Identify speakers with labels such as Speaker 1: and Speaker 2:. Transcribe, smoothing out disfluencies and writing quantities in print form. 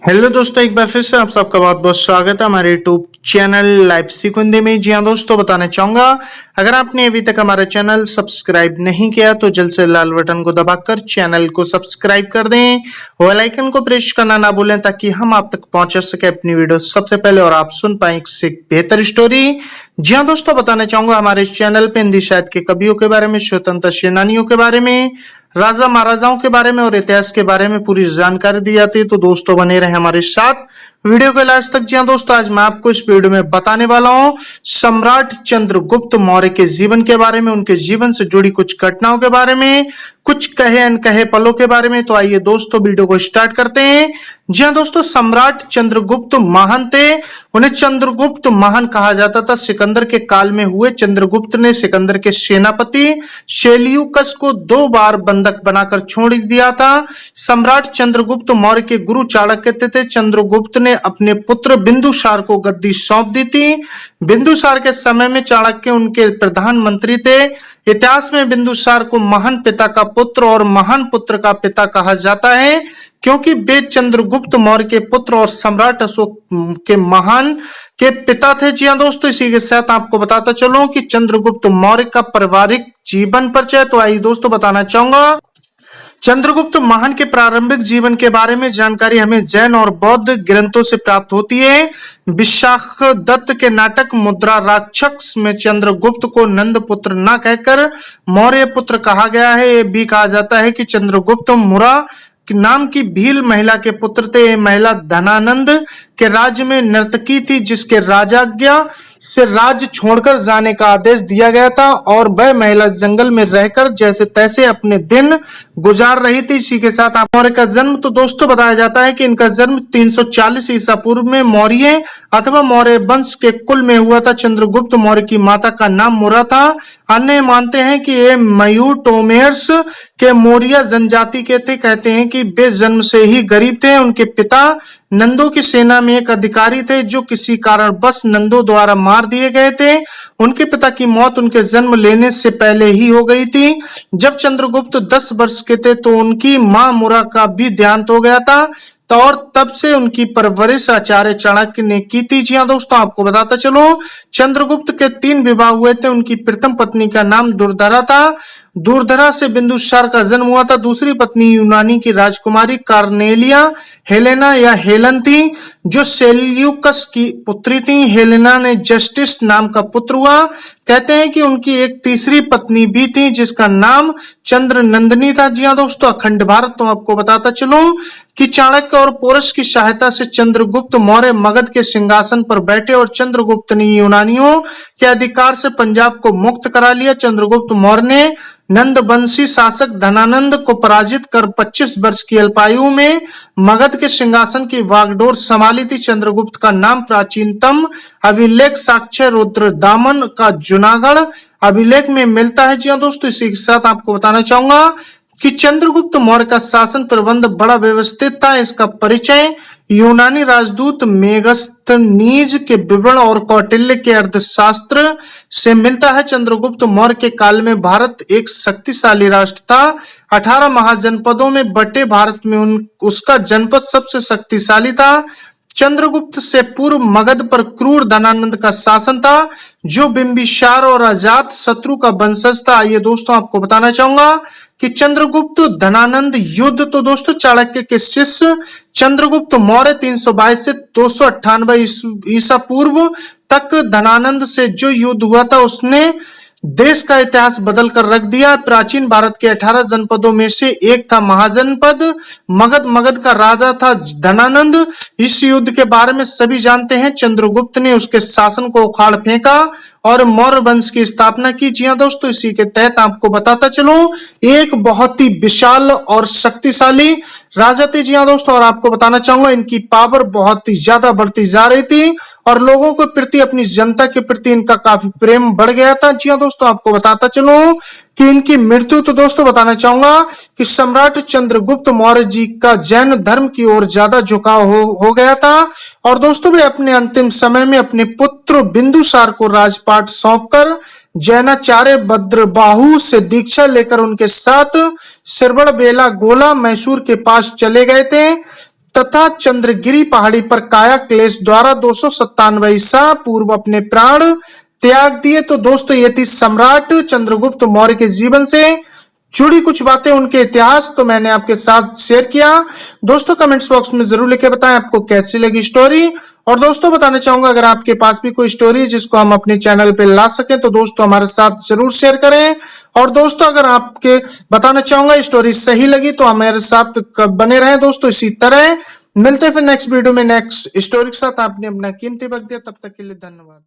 Speaker 1: Hello दोस्तों, एक बार फिर से आप सबका बहुत बहुत स्वागत है हमारे यूट्यूब चैनल लाइव सिकुंदी में। जी हाँ दोस्तों, बताना चाहूंगा अगर आपने अभी तक हमारा चैनल सब्सक्राइब नहीं किया तो जल्द से लाल बटन को दबाकर चैनल को सब्सक्राइब कर दें, बेल आइकन को प्रेस करना ना भूलें ताकि हम आप तक पहुंचा सके अपनी वीडियो सबसे पहले और आप सुन पाए एक बेहतर स्टोरी। जी हाँ दोस्तों, बताना चाहूंगा हमारे इस चैनल पे हिंदी साहित्य के कवियों के बारे में, स्वतंत्रता सेनानियों के बारे में, राजा महाराजाओं के बारे में और इतिहास के बारे में पूरी जानकारी दी जाती है। तो दोस्तों बने रहे हमारे साथ वीडियो के लास्ट तक। जी हाँ दोस्तों, आज मैं आपको इस वीडियो में बताने वाला हूं सम्राट चंद्रगुप्त मौर्य के जीवन के बारे में, उनके जीवन से जुड़ी कुछ घटनाओं के बारे में, कुछ कहे अनकहे पलों के बारे में। तो आइए दोस्तों वीडियो को स्टार्ट करते हैं। जी हाँ दोस्तों, सम्राट चंद्रगुप्त महान थे। उन्हें चंद्रगुप्त महान कहा जाता था। सिकंदर के काल में हुए चंद्रगुप्त ने सिकंदर के सेनापति सेल्यूकस को 2 बार बंधक बनाकर छोड़ दिया था। सम्राट चंद्रगुप्त मौर्य के गुरु चाणक्य थे। चंद्रगुप्त ने अपने पुत्र बिंदुसार को गद्दी सौंप दी थी। बिंदुसार के समय में चाणक्य उनके प्रधानमंत्री थे। इतिहास में बिंदुसार को महान पिता का पुत्र और महान पुत्र का पिता कहा जाता है, क्योंकि वे चंद्रगुप्त मौर्य के पुत्र और सम्राट अशोक के महान के पिता थे। जी हाँ दोस्तों, इसी के साथ आपको बताता चलूं कि चंद्रगुप्त मौर्य का पारिवारिक जीवन परिचय। तो आइए दोस्तों बताना चाहूंगा चंद्रगुप्त महान के प्रारंभिक जीवन के बारे में जानकारी हमें जैन और बौद्ध ग्रंथों से प्राप्त होती है। विशाख दत्त के नाटक मुद्रा राक्षस में चंद्रगुप्त को नंद पुत्र न कहकर मौर्य पुत्र कहा गया है। ये भी कहा जाता है कि चंद्रगुप्त मुरा नाम की भील महिला के पुत्र थे। ये महिला धनानंद के राज्य में नर्तकी थी, जिसके राजाज्ञा से राज्य छोड़कर जाने का आदेश दिया गया था और वह महिला जंगल में रहकर जैसे तैसे अपने दिन गुजार रही थी। इसी के साथ मौर्य का जन्म तो दोस्तों बताया जाता है कि इनका जन्म 340 ईसा पूर्व में मौर्य अथवा मौर्य वंश के कुल में हुआ था। चंद्रगुप्त मौर्य की माता का नाम मुरा था। अन्य मानते हैं कि ये मयूटोमेर्स के मौर्य जनजाति के थे। कहते हैं कि वे जन्म से ही गरीब थे। उनके पिता नंदों की सेना में एक अधिकारी थे, जो किसी कारणवश नंदों द्वारा मार दिए गए थे। उनके पिता की मौत उनके जन्म लेने से पहले ही हो गई थी। जब चंद्रगुप्त 10 वर्ष के थे तो उनकी मां मुरा का भी देहांत हो गया था, तो और तब से उनकी परवरिश आचार्य चाणक्य ने की थी। जी हाँ दोस्तों, आपको बताता चलो चंद्रगुप्त के 3 विवाह हुए थे। उनकी प्रथम पत्नी का नाम दुर्धरा था। दुर्धरा से बिंदुसार का जन्म हुआ था। दूसरी पत्नी यूनानी की राजकुमारी कार्नेलिया हेलेना या हेलन थी, जो सेल्यूकस की पुत्री थी। हेलेना ने जस्टिस नाम का पुत्र हुआ। कहते हैं कि उनकी एक तीसरी पत्नी भी थी, जिसका नाम चंद्र नंदिनी था। जी हाँ दोस्तों, अखंड भारत तो आपको बताता चलूं कि चाणक्य और पोरस की सहायता से चंद्रगुप्त मौर्य मगध के सिंहासन पर बैठे और चंद्रगुप्त ने यूनानियों के अधिकार से पंजाब को मुक्त करा लिया। चंद्रगुप्त मौर्य ने नंदवंशी शासक धनानंद को पराजित कर 25 वर्ष की अल्पायु में मगध के सिंहासन की वागडोर संभाली थी। चंद्रगुप्त का नाम प्राचीनतम अभिलेख साक्ष्य रुद्रदामन का जूनागढ़ अभिलेख में मिलता है। जी हाँ दोस्तों, इसी के साथ आपको बताना चाहूंगा कि चंद्रगुप्त मौर्य का शासन प्रबंध बड़ा व्यवस्थित था। इसका परिचय यूनानी राजदूत मेगस्थनीज के विवरण और कौटिल्य के अर्थशास्त्र से मिलता है। चंद्रगुप्त मौर्य के काल में भारत एक शक्तिशाली राष्ट्र था। 18 महाजनपदों में बटे भारत में उसका जनपद सबसे शक्तिशाली था। चंद्रगुप्त से पूर्व मगध पर क्रूर धनानंद का शासन था, जो बिंबिसार और अजात शत्रु का वंशज था। ये दोस्तों आपको बताना चाहूंगा कि चंद्रगुप्त धनानंद युद्ध तो दोस्तों चाणक्य के शिष्य चंद्रगुप्त मौर्य 322 से 298 ईसा पूर्व तक धनानंद से जो युद्ध हुआ था, उसने देश का इतिहास बदल कर रख दिया। प्राचीन भारत के 18 जनपदों में से एक था महाजनपद मगध। मगध का राजा था धनानंद। इस युद्ध के बारे में सभी जानते हैं। चंद्रगुप्त ने उसके शासन को उखाड़ फेंका और मौर्य वंश की स्थापना की। जी हाँ दोस्तों, इसी के तहत आपको बताता चलूं एक बहुत ही विशाल और शक्तिशाली राजा थे। जी हाँ दोस्तों, और आपको बताना चाहूंगा इनकी पावर बहुत ही ज्यादा बढ़ती जा रही थी और लोगों के प्रति, अपनी जनता के प्रति इनका काफी प्रेम बढ़ गया था। जी हाँ दोस्तों, आपको बताता चलूं कि इनकी मृत्यु तो दोस्तों बताना चाहूंगा कि सम्राट चंद्रगुप्त मौर्य जी का जैन धर्म की ओर ज्यादा झुकाव हो गया था और दोस्तों वे अपने अंतिम समय में अपने पुत्र बिंदुसार को राजपाट सौंपकर जैनाचार्य भद्रबाहु से दीक्षा लेकर उनके साथ श्रवण बेला गोला मैसूर के पास चले गए थे। तथा चंद्रगिरी पहाड़ी पर काया क्लेश द्वारा 297 ईसा पूर्व अपने प्राण त्याग दिए। तो दोस्तों ये थी सम्राट चंद्रगुप्त मौर्य के जीवन से जुड़ी कुछ बातें, उनके इतिहास तो मैंने आपके साथ शेयर किया। दोस्तों कमेंट्स बॉक्स में जरूर लिख के बताएं आपको कैसी लगी स्टोरी। और दोस्तों बताना चाहूंगा अगर आपके पास भी कोई स्टोरी जिसको हम अपने चैनल पे ला सके तो दोस्तों हमारे साथ जरूर शेयर करें। और दोस्तों अगर आपके बताना चाहूंगा स्टोरी सही लगी तो हमारे साथ बने रहें दोस्तों। इसी तरह मिलते हैं फिर नेक्स्ट वीडियो में नेक्स्ट स्टोरी के साथ। आपने अपना कीमती वक्त दिया, तब तक के लिए धन्यवाद।